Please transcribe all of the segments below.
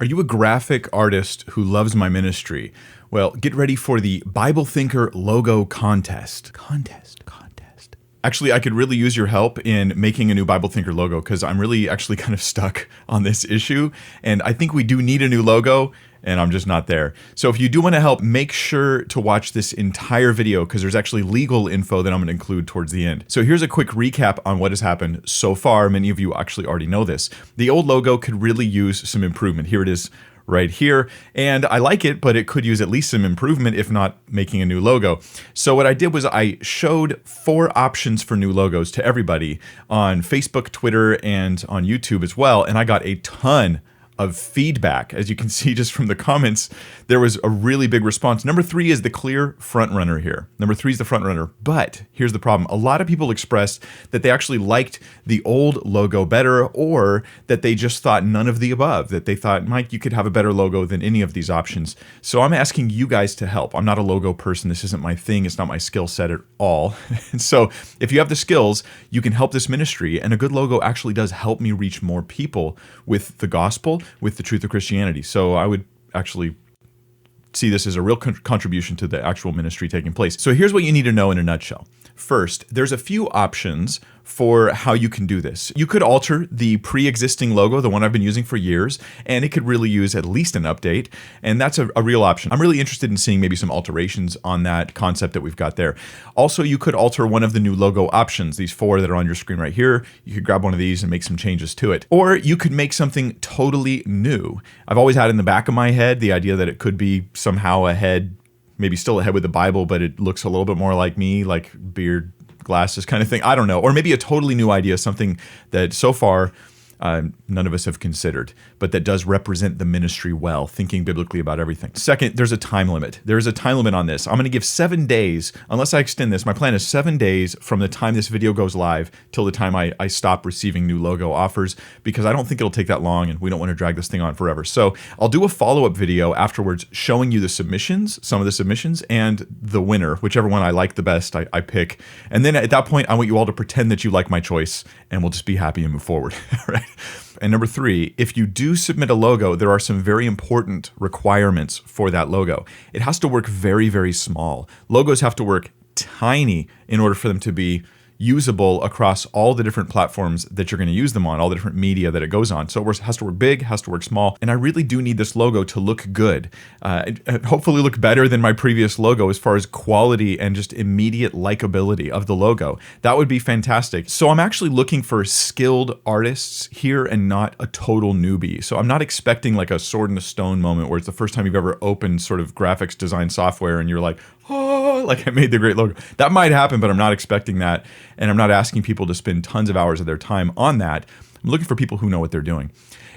Are you a graphic artist who loves my ministry? Well, get ready for the BibleThinker logo contest. Actually, I could really use your help in making a new BibleThinker logo because I'm really actually kind of stuck on this issue. And I think we do need a new logo, and I'm just not there. So if you do want to help, make sure to watch this entire video because there's actually legal info that I'm going to include towards the end. So here's a quick recap on what has happened so far. Many of you actually already know this. The old logo could really use some improvement. Here it is right here. And I like it, but it could use at least some improvement, if not making a new logo. So what I did was I showed 4 options for new logos to everybody on Facebook, Twitter, and on YouTube as well. And I got a ton of feedback. As you can see just from the comments, there was a really big response. Number 3 is the clear front runner here. Number 3 is the front runner, but here's the problem. A lot of people expressed that they actually liked the old logo better, or that they just thought none of the above, that they thought, Mike, you could have a better logo than any of these options. So I'm asking you guys to help. I'm not a logo person. This isn't my thing. It's not my skill set at all. And so if you have the skills, you can help this ministry, and a good logo actually does help me reach more people with the gospel, with the truth of Christianity. So I would actually see this as a real contribution to the actual ministry taking place. So here's what you need to know in a nutshell. First, there's a few options for how you can do this. You could alter the pre-existing logo, the one I've been using for years, and it could really use at least an update, and that's a real option. I'm really interested in seeing maybe some alterations on that concept that we've got there. Also, you could alter one of the new logo options, these 4 that are on your screen right here. You could grab one of these and make some changes to it. Or you could make something totally new. I've always had in the back of my head the idea that it could be somehow a head, maybe still a head with the Bible, but it looks a little bit more like me, like beard, glasses kind of thing. I don't know. Or maybe a totally new idea, something that so far none of us have considered, but that does represent the ministry well, thinking biblically about everything. Second, there's a time limit. There's a time limit on this. I'm going to give 7 days, unless I extend this. My plan is 7 days from the time this video goes live till the time I stop receiving new logo offers, because I don't think it'll take that long and we don't want to drag this thing on forever. So I'll do a follow-up video afterwards showing you the submissions, some of the submissions, and the winner, whichever one I like the best, I pick. And then at that point, I want you all to pretend that you like my choice, and we'll just be happy and move forward. Right? And number 3, if you do submit a logo, there are some very important requirements for that logo. It has to work very, very small. Logos have to work tiny in order for them to be usable across all the different platforms that you're going to use them on, all the different media that it goes on. So it has to work big, has to work small. And I really do need this logo to look good. Hopefully look better than my previous logo as far as quality and just immediate likability of the logo. That would be fantastic. So I'm actually looking for skilled artists here and not a total newbie. So I'm not expecting like a sword in the stone moment where it's the first time you've ever opened sort of graphics design software and you're like, oh, like I made the great logo. That might happen, but I'm not expecting that. And I'm not asking people to spend tons of hours of their time on that. I'm looking for people who know what they're doing.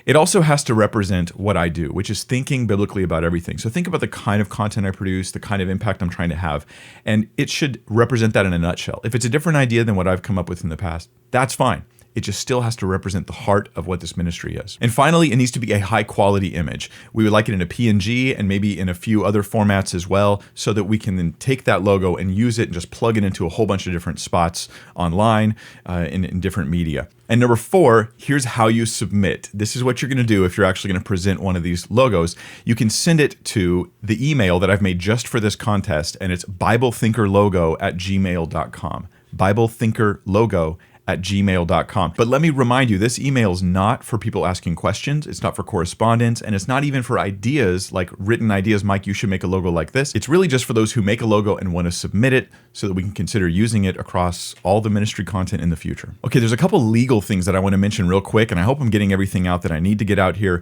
It also has to represent what I do, which is thinking biblically about everything. So think about the kind of content I produce, the kind of impact I'm trying to have, and it should represent that in a nutshell. If it's a different idea than what I've come up with in the past, that's fine. It just still has to represent the heart of what this ministry is. And finally, it needs to be a high quality image. We would like it in a PNG and maybe in a few other formats as well, so that we can then take that logo and use it and just plug it into a whole bunch of different spots online in different media. And number 4, here's how you submit. This is what you're going to do if you're actually going to present one of these logos. You can send it to the email that I've made just for this contest, and it's BibleThinkerLogo@gmail.com. BibleThinkerLogo@gmail.com. But let me remind you, this email is not for people asking questions. It's not for correspondence, and it's not even for ideas, like written ideas. Mike, you should make a logo like this. It's really just for those who make a logo and want to submit it so that we can consider using it across all the ministry content in the future. Okay, there's a couple legal things that I want to mention real quick, and I hope I'm getting everything out that I need to get out here.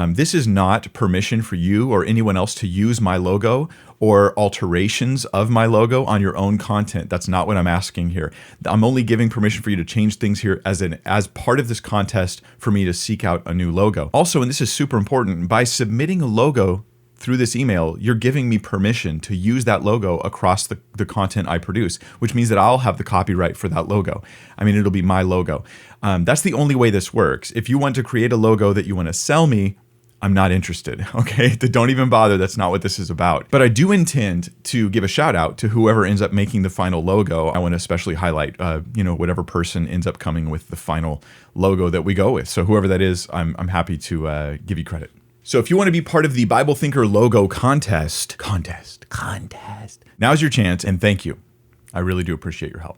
This is not permission for you or anyone else to use my logo or alterations of my logo on your own content. That's not what I'm asking here. I'm only giving permission for you to change things here as part of this contest for me to seek out a new logo. Also, and this is super important, by submitting a logo through this email, you're giving me permission to use that logo across the content I produce, which means that I'll have the copyright for that logo. I mean, it'll be my logo. That's the only way this works. If you want to create a logo that you want to sell me, I'm not interested, okay? Don't even bother, that's not what this is about. But I do intend to give a shout out to whoever ends up making the final logo. I want to especially highlight, whatever person ends up coming with the final logo that we go with. So whoever that is, I'm happy to give you credit. So if you want to be part of the Bible Thinker logo contest, now's your chance, and thank you. I really do appreciate your help.